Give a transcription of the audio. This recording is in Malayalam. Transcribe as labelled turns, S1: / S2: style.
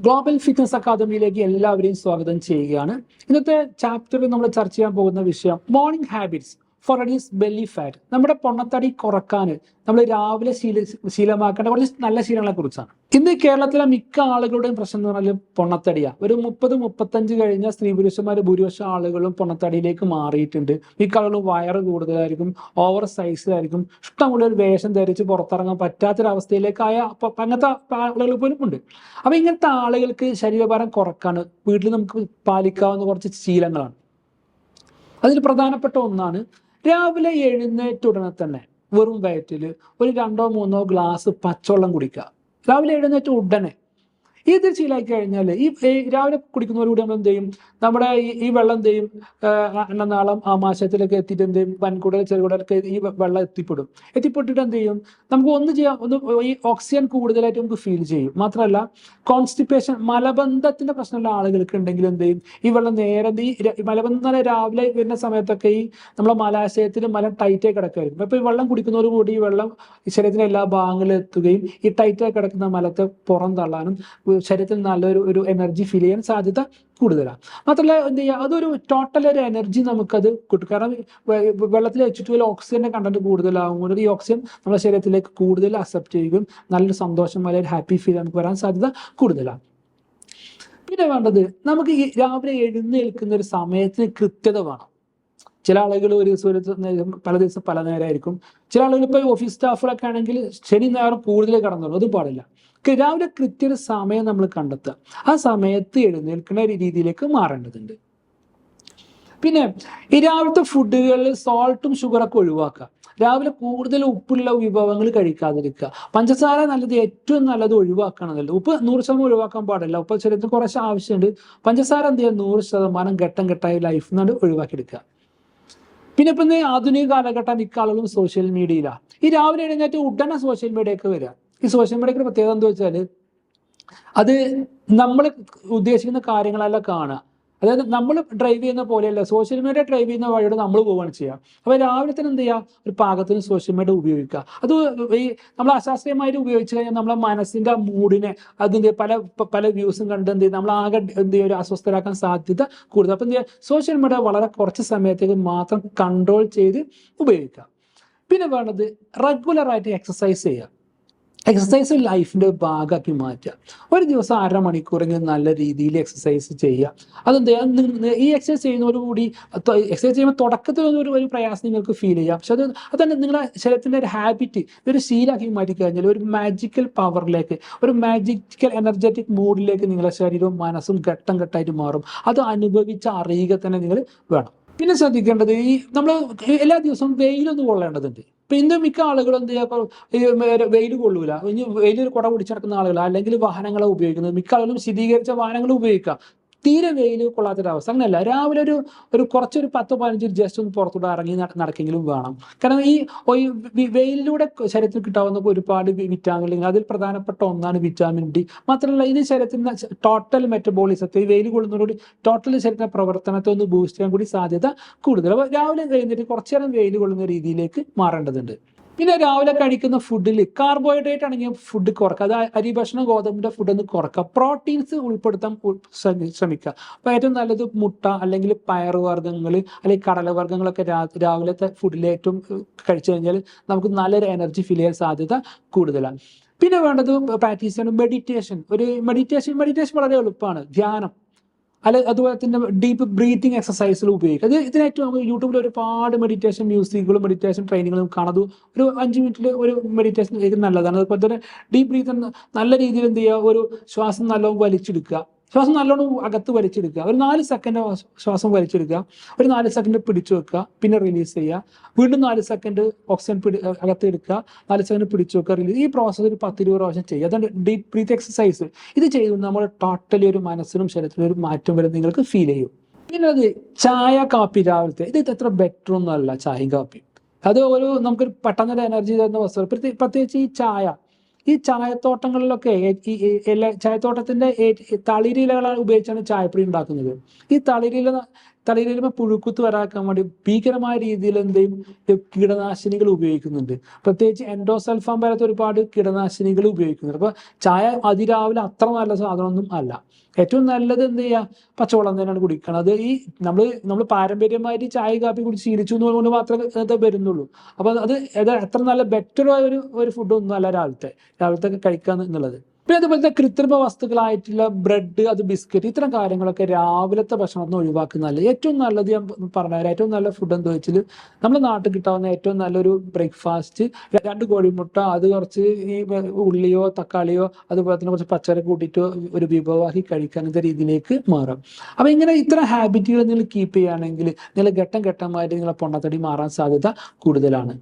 S1: ഗ്ലോബൽ ഫിറ്റ്നസ് അക്കാദമിയിലേക്ക് എല്ലാവരെയും സ്വാഗതം ചെയ്യുകയാണ്. ഇന്നത്തെ ചാപ്റ്ററിൽ നമ്മൾ ചർച്ച ചെയ്യാൻ പോകുന്ന വിഷയം morning habits for reduce belly fat. നമ്മുടെ പൊണ്ണത്തടി കുറക്കാൻ നമ്മൾ രാവിലെ ശീലമാക്കേണ്ട കുറച്ച് നല്ല ശീലങ്ങളെ കുറിച്ചാണ്. ഇന്ന് കേരളത്തിലെ മിക്ക ആളുകളുടെയും പ്രശ്നം എന്ന് പറഞ്ഞാൽ പൊണ്ണത്തടിയാണ്. ഒരു 30-35 കഴിഞ്ഞ സ്ത്രീ പുരുഷന്മാർ ഭൂരിപക്ഷം ആളുകളും പൊണ്ണത്തടിയിലേക്ക് മാറിയിട്ടുണ്ട്. മിക്ക ആളുകളും വയറ് കൂടുതലായിരിക്കും, ഓവർ സൈസിലായിരിക്കും, ഇഷ്ടമുള്ള ഒരു വേഷം ധരിച്ച് പുറത്തിറങ്ങാൻ പറ്റാത്തൊരവസ്ഥയിലേക്കായ അങ്ങനത്തെ ആളുകൾ പോലും ഉണ്ട്. അപ്പൊ ഇങ്ങനത്തെ ആളുകൾക്ക് ശരീരഭാരം കുറക്കാൻ വീട്ടിൽ നമുക്ക് പാലിക്കാവുന്ന കുറച്ച് ശീലങ്ങളാണ്. അതിൽ പ്രധാനപ്പെട്ട ഒന്നാണ് രാവിലെ എഴുന്നേറ്റ ഉടനെ തന്നെ വെറും വയറ്റിൽ ഒരു 2-3 ഗ്ലാസ് പച്ചവെള്ളം കുടിക്കുക. രാവിലെ എഴുന്നേറ്റ ഉടനെ ഇത് ശീലമാക്കി കഴിഞ്ഞാൽ ഈ രാവിലെ കുടിക്കുന്നവരോട് നമ്മൾ എന്ത് ചെയ്യും, നമ്മുടെ ഈ വെള്ളം എന്ത് ചെയ്യും, എണ്ണനാളം ആമാശയത്തിലൊക്കെ എത്തിയിട്ട് എന്ത് ചെയ്യും, വൻകുടൽ ചെറുകുടലൊക്കെ ഈ വെള്ളം എത്തിപ്പെട്ടിട്ട് എന്ത് ചെയ്യും, നമുക്ക് ഈ ഓക്സിജൻ കൂടുതലായിട്ട് നമുക്ക് ഫീൽ ചെയ്യും. മാത്രമല്ല കോൺസ്റ്റിപ്പേഷൻ, മലബന്ധത്തിന്റെ പ്രശ്നമുള്ള ആളുകൾക്ക് ഉണ്ടെങ്കിൽ എന്ത് ചെയ്യും, ഈ വെള്ളം നേരെ ഈ മലബന്ധം രാവിലെ വരുന്ന സമയത്തൊക്കെ ഈ നമ്മളെ മലാശയത്തിൽ മലം ടൈറ്റായി കിടക്കുമായിരിക്കും. അപ്പൊ ഈ വെള്ളം കുടിക്കുന്നതോട് കൂടി ഈ വെള്ളം ശരീരത്തിന്റെ എല്ലാ ഭാഗങ്ങളിലും എത്തുകയും ഈ ടൈറ്റായി കിടക്കുന്ന മലത്തെ പുറം തള്ളാനും ശരീരത്തിൽ നല്ലൊരു എനർജി ഫീൽ ചെയ്യാൻ സാധ്യത കൂടുതലാണ്. മാത്രമല്ല എന്ത് ചെയ്യുക, അതൊരു ടോട്ടൽ ഒരു എനർജി നമുക്കത് കിട്ടും. കാരണം വെള്ളത്തിൽ H2O ഓക്സിജന്റെ കണ്ടന്റ് കൂടുതലാകുമ്പോൾ ഈ ഓക്സിജൻ നമ്മുടെ ശരീരത്തിലേക്ക് കൂടുതൽ അക്സെപ്റ്റ് ചെയ്യുകയും നല്ലൊരു സന്തോഷം, നല്ലൊരു ഹാപ്പി ഫീൽ നമുക്ക് വരാൻ സാധ്യത കൂടുതലാണ്. പിന്നെ വേണ്ടത്, നമുക്ക് ഈ രാവിലെ എഴുന്നേൽക്കുന്ന ഒരു സമയത്തിന് കൃത്യത വേണം. ചില ആളുകൾ ഒരു ദിവസം പല ദിവസം പല നേരമായിരിക്കും. ചില ആളുകൾ ഇപ്പോൾ ഓഫീസ് സ്റ്റാഫുകളൊക്കെ ആണെങ്കിൽ ശനി ഞായറും കൂടുതൽ കടന്നുള്ളൂ, അതും പാടില്ല. രാവിലെ കൃത്യ ഒരു സമയം നമ്മൾ കണ്ടെത്തുക, ആ സമയത്ത് എഴുന്നേൽക്കുന്ന രീതിയിലേക്ക് മാറേണ്ടതുണ്ട്. പിന്നെ ഈ രാവിലത്തെ ഫുഡുകളിൽ സോൾട്ടും ഷുഗറൊക്കെ ഒഴിവാക്കുക. രാവിലെ കൂടുതൽ ഉപ്പുള്ള വിഭവങ്ങൾ കഴിക്കാതിരിക്കുക. പഞ്ചസാര നല്ലത്, ഏറ്റവും നല്ലത് ഒഴിവാക്കണമല്ലോ. ഉപ്പ് 100% ഒഴിവാക്കാൻ പാടില്ല. ഉപ്പ് ശരീരത്തിന് കുറച്ച് ആവശ്യമുണ്ട്. പഞ്ചസാര എന്ത് ചെയ്യുക, 100% ഘട്ടം ഘട്ടമായി ലൈഫ് നിന്നാണ് ഒഴിവാക്കിയെടുക്കുക. പിന്നെ ഇപ്പം ആധുനിക കാലഘട്ടം മിക്ക ആളുകളും സോഷ്യൽ മീഡിയയിലാണ്. ഈ രാവിലെ എഴുന്നേറ്റ് ഉടനെ സോഷ്യൽ മീഡിയയൊക്കെ വരിക. ഈ സോഷ്യൽ മീഡിയയുടെ പ്രത്യേകത എന്താ വെച്ചാൽ, അത് നമ്മൾ ഉദ്ദേശിക്കുന്ന കാര്യങ്ങളെല്ലാം കാണുക. അതായത് നമ്മൾ ഡ്രൈവ് ചെയ്യുന്ന പോലെയല്ല, സോഷ്യൽ മീഡിയ ഡ്രൈവ് ചെയ്യുന്ന വഴിയോട് നമ്മൾ പോവുകയാണ് ചെയ്യുക. അപ്പോൾ രാവിലെ തന്നെ എന്ത് ചെയ്യുക, ഒരു പാകത്തിന് സോഷ്യൽ മീഡിയ ഉപയോഗിക്കുക. അത് ഈ നമ്മൾ അശാസ്ത്രീയമായിട്ട് ഉപയോഗിച്ച് കഴിഞ്ഞാൽ നമ്മളെ മനസ്സിന്റെ മൂഡിനെ അതിൻ്റെ പല വ്യൂസും കണ്ട് എന്ത് ചെയ്യും, നമ്മൾ ആകെ എന്ത് ചെയ്യുക, ഒരു അസ്വസ്ഥരാക്കാൻ സാധ്യത കൂടുതൽ. അപ്പം എന്ത് ചെയ്യുക, സോഷ്യൽ മീഡിയ വളരെ കുറച്ച് സമയത്തേക്ക് മാത്രം കൺട്രോൾ ചെയ്ത് ഉപയോഗിക്കുക. പിന്നെ വേണ്ടത്, റെഗുലറായിട്ട് എക്സസൈസ് ചെയ്യുക. എക്സസൈസ് ലൈഫിൻ്റെ ഭാഗമാക്കി മാറ്റുക. ഒരു ദിവസം 1/2 മണിക്കൂറെങ്കിലും നല്ല രീതിയിൽ എക്സസൈസ് ചെയ്യുക. അതെന്താ, ഈ എക്സസൈസ് ചെയ്യുന്നതോടുകൂടി എക്സസൈസ് ചെയ്യുമ്പോൾ തുടക്കത്തിൽ ഒരു പ്രയാസം നിങ്ങൾക്ക് ഫീൽ ചെയ്യാം. പക്ഷെ അതന്നെ നിങ്ങളുടെ ശരീരത്തിൻ്റെ ഒരു ഹാബിറ്റ്, ഒരു ശീലമാക്കി മാറ്റി കഴിഞ്ഞാൽ ഒരു മാജിക്കൽ പവറിലേക്ക്, ഒരു മാജിക്കൽ എനർജറ്റിക് മൂഡിലേക്ക് നിങ്ങളുടെ ശരീരവും മനസ്സും ഘട്ടം ഘട്ടമായിട്ട് മാറും. അത് അനുഭവിച്ച് അറിയുക തന്നെ നിങ്ങൾ വേണം. പിന്നെ ശ്രദ്ധിക്കേണ്ടത്, ഈ നമ്മൾ എല്ലാ ദിവസവും വെയിലൊന്നും കൊള്ളേണ്ടതുണ്ട്. ഇപ്പം ഇന്ന് മിക്ക ആളുകളും എന്ത് ചെയ്യുക, വെയിൽ കൊള്ളൂല, ഇനി വെയിലൊരു കുട പിടിച്ച് നടക്കുന്ന ആളുകൾ, അല്ലെങ്കിൽ വാഹനങ്ങളെ ഉപയോഗിക്കുന്നത്. മിക്ക ആളുകളും ശീതീകരിച്ച വാഹനങ്ങൾ ഉപയോഗിക്കുക. തീരെ വെയിൽ കൊള്ളാത്തൊരവസ്ഥ. അങ്ങനെയല്ല, രാവിലെ ഒരു കുറച്ചൊരു 10-15 ജസ്റ്റ് ഒന്ന് പുറത്തൂടെ ഇറങ്ങി നടക്കെങ്കിലും വേണം. കാരണം ഈ വെയിലിലൂടെ ശരീരത്തിൽ കിട്ടാവുന്ന ഒരുപാട് വിറ്റാമിൻ, അതിൽ പ്രധാനപ്പെട്ട ഒന്നാണ് വിറ്റാമിൻ ഡി. മാത്രമല്ല ഇത് ശരീരത്തിന് ടോട്ടൽ മെറ്റബോളിസത്തെ, ഈ വെയിൽ കൊള്ളുന്നതോട് ടോട്ടൽ ശരീരത്തിന്റെ പ്രവർത്തനത്തെ ഒന്ന് ബൂസ്റ്റ് ചെയ്യാൻ കൂടി സാധ്യത കൂടുതൽ. അപ്പോൾ രാവിലെ കഴിഞ്ഞിട്ട് കുറച്ചു നേരം വെയിൽ കൊള്ളുന്ന രീതിയിലേക്ക് മാറേണ്ടതുണ്ട്. പിന്നെ രാവിലെ കഴിക്കുന്ന ഫുഡിൽ കാർബോഹൈഡ്രേറ്റ് ആണെങ്കിൽ ഫുഡ് കുറക്കുക. അത് അരി ഭക്ഷണം, ഗോതമ്പിന്റെ ഫുഡ് ഒന്ന് കുറക്കുക. പ്രോട്ടീൻസ് ഉൾപ്പെടുത്താൻ ശ്രമിക്കുക. അപ്പോൾ ഏറ്റവും നല്ലത് മുട്ട, അല്ലെങ്കിൽ പയറുവർഗ്ഗങ്ങൾ, അല്ലെങ്കിൽ കടലവർഗ്ഗങ്ങളൊക്കെ രാവിലത്തെ ഫുഡിൽ ഏറ്റവും കഴിച്ചു കഴിഞ്ഞാൽ നമുക്ക് നല്ലൊരു എനർജി ഫീൽ ചെയ്യാൻ സാധ്യത കൂടുതലാണ്. പിന്നെ വേണ്ടത് പ്രാക്ടീസാണ് മെഡിറ്റേഷൻ. മെഡിറ്റേഷൻ വളരെ എളുപ്പമാണ്. ധ്യാനം, അതുപോലെ തന്നെ ഡീപ്പ് ബ്രീത്തിങ് എക്സസൈസുകൾ ഉപയോഗിക്കുക. ഇതിനായിട്ട് നമുക്ക് യൂട്യൂബിൽ ഒരുപാട് മെഡിറ്റേഷൻ മ്യൂസിക്കുകളും മെഡിറ്റേഷൻ ട്രെയിനിങ്ങുകളും കാണാം. ഒരു 5 മിനിറ്റിൽ ഒരു മെഡിറ്റേഷൻ നല്ലതാണ്. അതുപോലെ തന്നെ ഡീപ്പ് ബ്രീത്ത് നല്ല രീതിയിൽ എന്ത് ചെയ്യുക, ഒരു ശ്വാസം നല്ലോണം വലിച്ചെടുക്കുക. ശ്വാസം നല്ലോണം അകത്ത് വലിച്ചെടുക്കുക. ഒരു 4 സെക്കൻഡ് ശ്വാസം വലിച്ചെടുക്കുക, ഒരു 4 സെക്കൻഡ് പിടിച്ചു വെക്കുക, പിന്നെ റിലീസ് ചെയ്യുക. വീണ്ടും 4 സെക്കൻഡ് ഓക്സിജൻ അകത്ത് എടുക്കുക, 4 സെക്കൻഡ് പിടിച്ചു വെക്കുക, റിലീസ്. ഈ പ്രോസസ്സ് ഒരു 10-20 പ്രാവശ്യം ചെയ്യുക. അതാണ് ഡീപ്പ് ബ്രീത്ത് എക്സസൈസ്. ഇത് ചെയ്യുമ്പോൾ നമ്മൾ ടോട്ടലി ഒരു മനസ്സിനും ശരീരത്തിനും ഒരു മാറ്റം വരെ നിങ്ങൾക്ക് ഫീൽ ചെയ്യും. പിന്നെ അത് ചായ കാപ്പി രാവിലത്തെ, ഇത് എത്ര ബെറ്റർ ഒന്നും അല്ല ചായയും കാപ്പി. അത് നമുക്കൊരു പെട്ടെന്നൊരു എനർജി തരുന്ന വസ്തു. പ്രത്യേകിച്ച് ഈ ചായത്തോട്ടങ്ങളിലൊക്കെ ചായത്തോട്ടത്തിന്റെ തളിരിലകൾ ഉപയോഗിച്ചാണ് ചായപ്പൊടി ഉണ്ടാക്കുന്നത്. ഈ തളിരില തലയിൽ വരുമ്പോൾ പുഴുക്കുത്ത് വരാക്കാൻ വേണ്ടി ഭീകരമായ രീതിയിൽ എന്തെയും കീടനാശിനികൾ ഉപയോഗിക്കുന്നുണ്ട്. പ്രത്യേകിച്ച് എൻഡോസൾഫാൻ പോലത്തെ ഒരുപാട് കീടനാശിനികൾ ഉപയോഗിക്കുന്നുണ്ട്. അപ്പൊ ചായ അതിരാവിലെ അത്ര നല്ല സാധനമൊന്നും അല്ല. ഏറ്റവും നല്ലത് എന്ത് ചെയ്യുക, പച്ചവെള്ളം തന്നെയാണ് കുടിക്കണം. അത് ഈ നമ്മൾ പാരമ്പര്യമായിട്ട് ചായ കാപ്പി കുടിച്ച് ശീലിച്ചു എന്ന് കൊണ്ട് മാത്രമേ അത് വരുന്നുള്ളൂ. അപ്പൊ അത് എത്ര നല്ല ബെറ്ററായ ഒരു ഫുഡൊന്നും അല്ല രാവിലത്തെ കഴിക്കുക എന്നുള്ളത്. പിന്നെ അതുപോലത്തെ കൃത്രിമ വസ്തുക്കളായിട്ടുള്ള ബ്രെഡ്, അത് ബിസ്ക്കറ്റ്, ഇത്തരം കാര്യങ്ങളൊക്കെ രാവിലത്തെ ഭക്ഷണത്തിന് ഒഴിവാക്കുന്നതല്ല. ഏറ്റവും നല്ലത് ഞാൻ പറഞ്ഞുതരാം. ഏറ്റവും നല്ല ഫുഡ് എന്താ വെച്ചാൽ നമ്മുടെ നാട്ടിൽ കിട്ടാവുന്ന ഏറ്റവും നല്ലൊരു ബ്രേക്ക്ഫാസ്റ്റ്, 2 കോഴിമുട്ട, അത് കുറച്ച് ഈ ഉള്ളിയോ തക്കാളിയോ അതുപോലെ തന്നെ കുറച്ച് പച്ചക്കറി കൂട്ടിയിട്ട് ഒരു വിഭവമാക്കി കഴിക്കാൻ എന്ന രീതിയിലേക്ക് മാറാം. അപ്പൊ ഇങ്ങനെ ഇത്തരം ഹാബിറ്റുകൾ നിങ്ങൾ കീപ്പ് ചെയ്യുകയാണെങ്കിൽ നിങ്ങൾ ഘട്ടം ഘട്ടമായിട്ട് നിങ്ങളെ പൊണ്ണത്തടി മാറാൻ സാധ്യത കൂടുതലാണ്.